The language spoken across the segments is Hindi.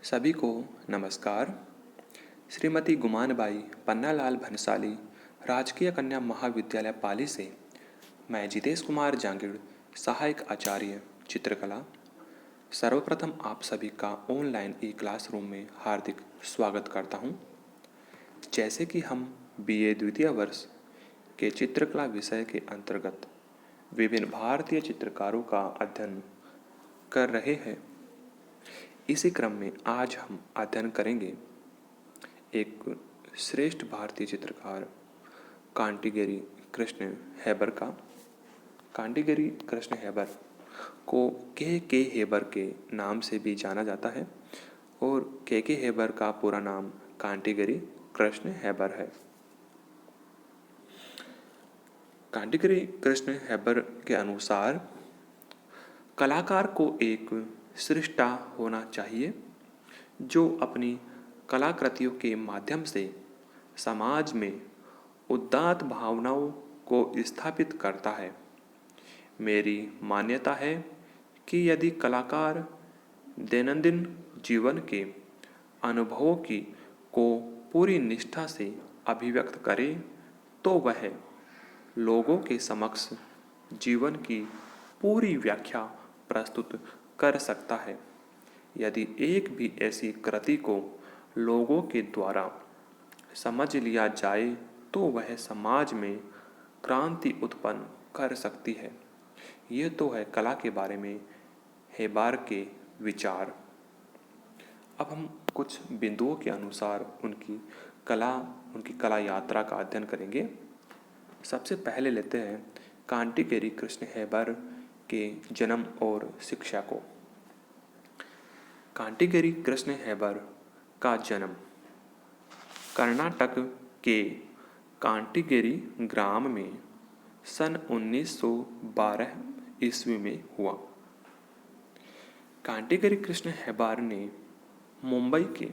सभी को नमस्कार। श्रीमती गुमानबाई पन्नालाल भंसाली राजकीय कन्या महाविद्यालय पाली से मैं जितेश कुमार जांगिड़, सहायक आचार्य चित्रकला, सर्वप्रथम आप सभी का ऑनलाइन ई क्लासरूम में हार्दिक स्वागत करता हूं। जैसे कि हम बीए द्वितीय वर्ष के चित्रकला विषय के अंतर्गत विभिन्न भारतीय चित्रकारों का अध्ययन कर रहे हैं, इसी क्रम में आज हम अध्ययन करेंगे एक श्रेष्ठ भारतीय चित्रकार कांटीगिरी कृष्ण हेबर का। कांटीगिरी कृष्ण हेबर को के हेबर के नाम से भी जाना जाता है और के हेबर का पूरा नाम कांटीगिरी कृष्ण हेबर है। कांटीगिरी कृष्ण हेबर के अनुसार कलाकार को एक सृष्टा होना चाहिए जो अपनी कलाकृतियों के माध्यम से समाज में उदात्त भावनाओं को स्थापित करता है। मेरी मान्यता है कि यदि कलाकार दैनंदिन जीवन के अनुभवों को पूरी निष्ठा से अभिव्यक्त करे तो वह लोगों के समक्ष जीवन की पूरी व्याख्या प्रस्तुत कर सकता है। यदि एक भी ऐसी कृति को लोगों के द्वारा समझ लिया जाए तो वह समाज में क्रांति उत्पन्न कर सकती है। ये तो है कला के बारे में हेबर के विचार। अब हम कुछ बिंदुओं के अनुसार उनकी कला यात्रा का अध्ययन करेंगे। सबसे पहले लेते हैं कांटीगिरी कृष्ण हेबर के जन्म और शिक्षा को। कांटीगिरी कृष्ण हेबर का जन्म कर्नाटक के कांटीगिरी ग्राम में सन 1912 ईस्वी में हुआ। कांटीगिरी कृष्ण हेबर ने मुंबई के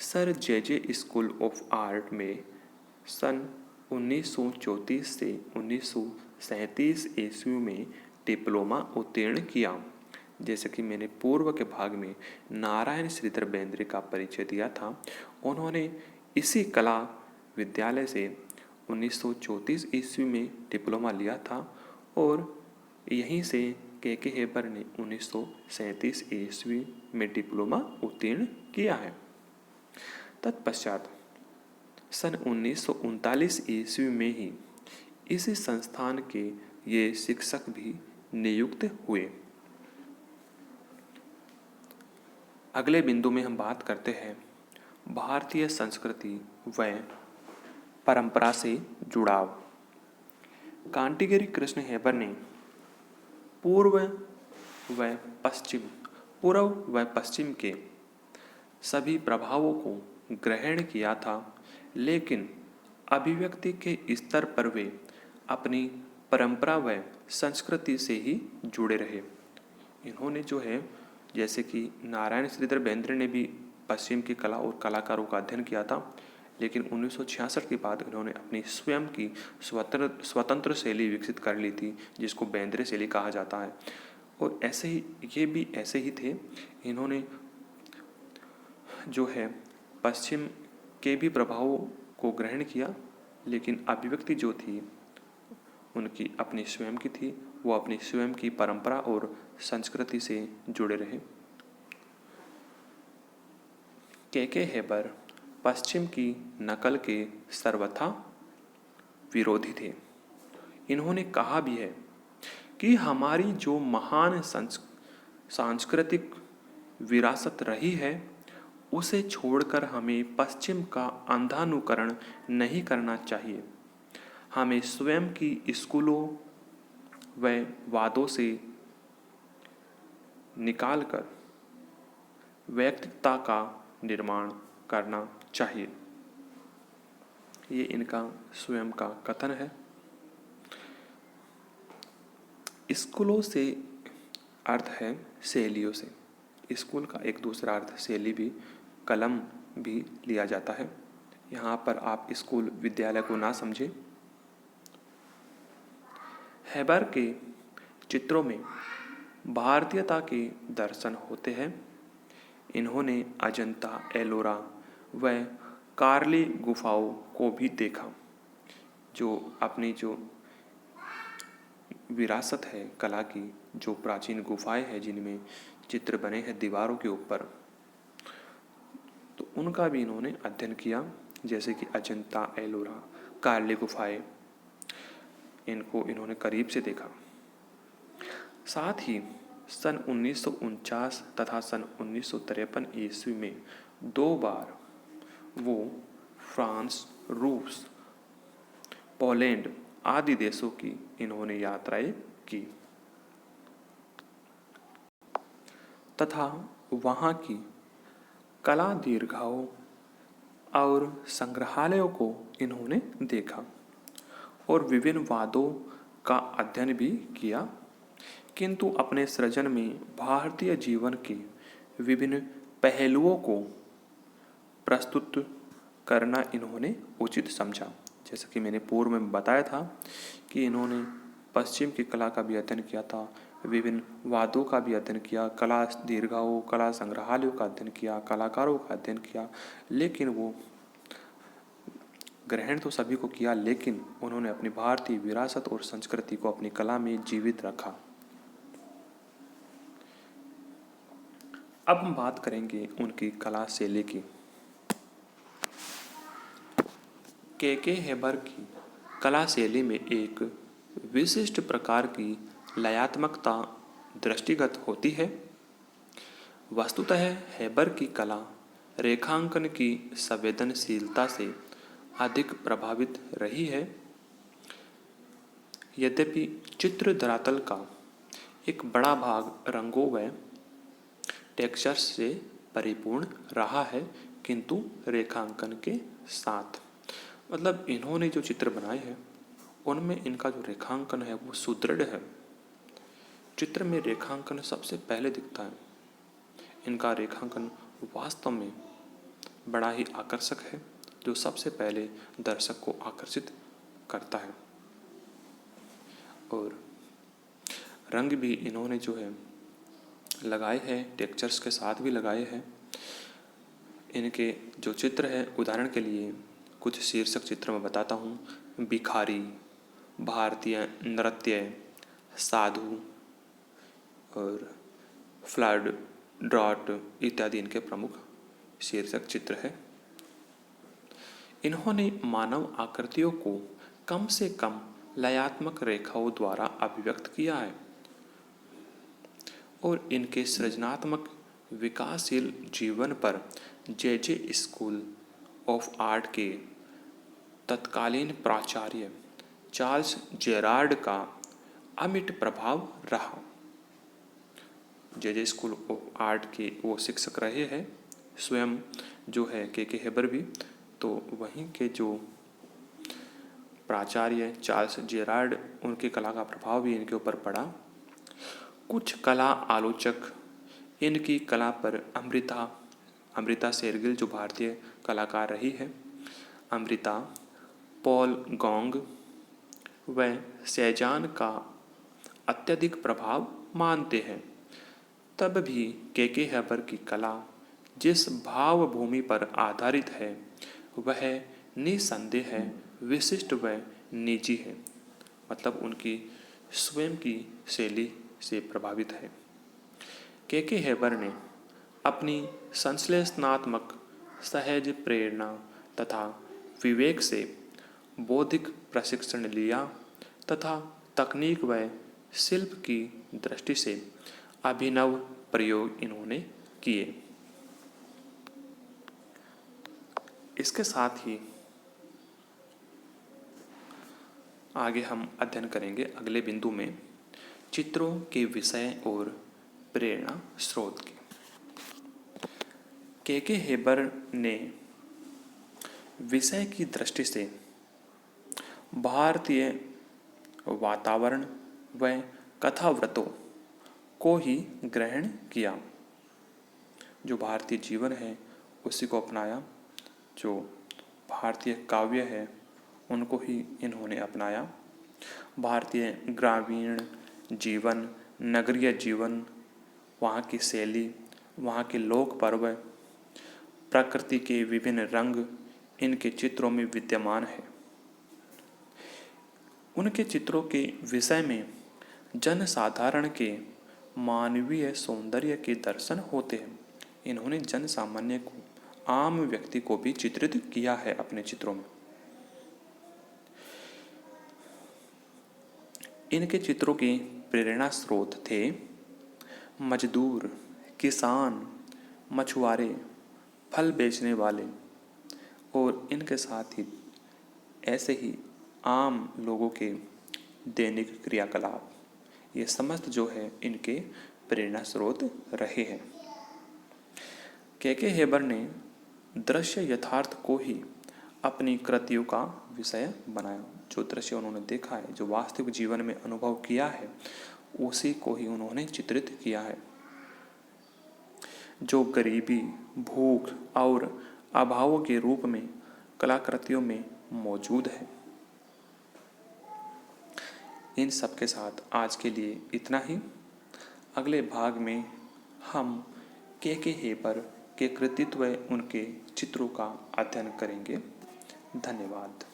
sir J school of art में सन 1934 से 1937 ईस्वी में डिप्लोमा उत्तीर्ण किया। जैसे कि मैंने पूर्व के भाग में नारायण श्रीधर बेंद्रे का परिचय दिया था, उन्होंने इसी कला विद्यालय से 1934 ईस्वी में डिप्लोमा लिया था और यहीं से के हेबर ने 1937 ईस्वी में डिप्लोमा उत्तीर्ण किया है। तत्पश्चात सन 1939 ईस्वी में ही इसी संस्थान के ये शिक्षक भी नियुक्त हुए। अगले बिंदु में हम बात करते हैं भारतीय संस्कृति व परंपरा से जुड़ाव। कांटीगिरी कृष्ण हेबर ने पूर्व व पश्चिम के सभी प्रभावों को ग्रहण किया था, लेकिन अभिव्यक्ति के स्तर पर वे अपनी परंपरा व संस्कृति से ही जुड़े रहे। इन्होंने जो है, जैसे कि नारायण श्रीधर बेंद्रे ने भी पश्चिम की कला और कलाकारों का अध्ययन किया था, लेकिन 1966 के बाद इन्होंने अपनी स्वयं की स्वतंत्र शैली विकसित कर ली थी, जिसको बेंद्रे शैली कहा जाता है। और ऐसे ही ये भी ऐसे ही थे। इन्होंने जो है पश्चिम के भी प्रभावों को ग्रहण किया, लेकिन अभिव्यक्ति जो थी उनकी अपनी स्वयं की थी। वो अपनी स्वयं की परंपरा और संस्कृति से जुड़े रहे। के हेबर पश्चिम की नकल के सर्वथा विरोधी थे। इन्होंने कहा भी है कि हमारी जो महान सांस्कृतिक विरासत रही है उसे छोड़कर हमें पश्चिम का अंधानुकरण नहीं करना चाहिए। हमें स्वयं की स्कूलों व वादों से निकालकर व्यक्तित्व का निर्माण करना चाहिए। ये इनका स्वयं का कथन है। स्कूलों से अर्थ है शैलियों से। स्कूल का एक दूसरा अर्थ शैली भी, कलम भी लिया जाता है। यहाँ पर आप स्कूल विद्यालय को ना समझें। हेबर के चित्रों में भारतीयता के दर्शन होते हैं। इन्होंने अजंता एलोरा व कार्ले गुफाओं को भी देखा, जो अपनी जो विरासत है कला की, जो प्राचीन गुफाएं हैं जिनमें चित्र बने हैं दीवारों के ऊपर, तो उनका भी इन्होंने अध्ययन किया, जैसे कि अजंता एलोरा, कार्ले गुफाएं, इनको इन्होंने करीब से देखा। साथ ही सन 1949 तथा सन 1953 ईस्वी में 2 बार वो फ्रांस, रूस, पोलैंड आदि देशों की इन्होंने यात्राएं की तथा वहाँ की कला दीर्घाओं और संग्रहालयों को इन्होंने देखा और विभिन्न वादों का अध्ययन भी किया, किंतु अपने सृजन में भारतीय जीवन के विभिन्न पहलुओं को प्रस्तुत करना इन्होंने उचित समझा। जैसा कि मैंने पूर्व में बताया था कि इन्होंने पश्चिम की कला का भी अध्ययन किया था, विभिन्न वादों का भी अध्ययन किया, कला दीर्घाओं, कला संग्रहालयों का अध्ययन किया, कलाकारों का अध्ययन किया, लेकिन वो ग्रहण तो सभी को किया, लेकिन उन्होंने अपनी भारतीय विरासत और संस्कृति को अपनी कला में जीवित रखा। अब हम बात करेंगे उनकी कला शैली की। के हेबर की कला शैली में एक विशिष्ट प्रकार की लयात्मकता दृष्टिगत होती है। वस्तुतः हेबर की कला रेखांकन की संवेदनशीलता से अधिक प्रभावित रही है। यद्यपि चित्र धरातल का एक बड़ा भाग रंगों व टेक्सचर्स से परिपूर्ण रहा है, किंतु रेखांकन के साथ, मतलब इन्होंने जो चित्र बनाए हैं उनमें इनका जो रेखांकन है वो सुदृढ़ है। चित्र में रेखांकन सबसे पहले दिखता है। इनका रेखांकन वास्तव में बड़ा ही आकर्षक है, जो सबसे पहले दर्शक को आकर्षित करता है। और रंग भी इन्होंने जो है लगाए हैं, टेक्सचर्स के साथ भी लगाए हैं। इनके जो चित्र है, उदाहरण के लिए कुछ शीर्षक चित्र में बताता हूँ। भिखारी, भारतीय नृत्य, साधु और फ्लड, ड्रॉट इत्यादि इनके प्रमुख शीर्षक चित्र है। इन्होंने मानव आकृतियों को कम से कम लयात्मक रेखाओं द्वारा अभिव्यक्त किया है और इनके सृजनात्मक विकासशील जीवन पर जे स्कूल ऑफ आर्ट के तत्कालीन प्राचार्य चार्ल्स जेरार्ड का अमिट प्रभाव रहा। जे स्कूल ऑफ आर्ट के वो शिक्षक रहे हैं, स्वयं जो है के हेबर भी, तो वहीं के जो प्राचार्य चार्ल्स जेरार्ड, उनके कला का प्रभाव भी इनके ऊपर पड़ा। कुछ कला आलोचक इनकी कला पर अमृता शेरगिल जो भारतीय कलाकार रही है, अमृता, पॉल गोंग व सेजान का अत्यधिक प्रभाव मानते हैं। तब भी के हेबर की कला जिस भावभूमि पर आधारित है वह निसंदेह विशिष्ट व निजी है, मतलब उनकी स्वयं की शैली से प्रभावित है। के हेबर ने अपनी संश्लेषणात्मक सहज प्रेरणा तथा विवेक से बौद्धिक प्रशिक्षण लिया तथा तकनीक व शिल्प की दृष्टि से अभिनव प्रयोग इन्होंने किए। इसके साथ ही आगे हम अध्ययन करेंगे अगले बिंदु में चित्रों के विषय और प्रेरणा स्रोत की। के हेबर ने विषय की दृष्टि से भारतीय वातावरण व कथाव्रतों को ही ग्रहण किया। जो भारतीय जीवन है उसी को अपनाया, जो भारतीय काव्य है उनको ही इन्होंने अपनाया। भारतीय ग्रामीण जीवन, नगरीय जीवन, वहाँ की शैली वहाँ के लोक पर्व, प्रकृति के विभिन्न रंग इनके चित्रों में विद्यमान है। उनके चित्रों के विषय में जन साधारण के मानवीय सौंदर्य के दर्शन होते हैं। इन्होंने जन सामान्य को, आम व्यक्ति को भी चित्रित किया है अपने चित्रों में। इनके चित्रों के प्रेरणा स्रोत थे मजदूर, किसान, मछुआरे, फल बेचने वाले और इनके साथ ही ऐसे ही आम लोगों के दैनिक क्रियाकलाप, ये समस्त जो है इनके प्रेरणा स्रोत रहे हैं। के हेबर ने दृश्य यथार्थ को ही अपनी कृतियों का विषय बनाया। जो दृश्य उन्होंने देखा है, जो वास्तविक जीवन में अनुभव किया है, उसी को ही उन्होंने चित्रित किया है। जो गरीबी, भूख और अभावों के रूप में कलाकृतियों में मौजूद है। इन सब के साथ आज के लिए इतना ही। अगले भाग में हम के हेबर के कृतित्व, उनके चित्रों का अध्ययन करेंगे। धन्यवाद।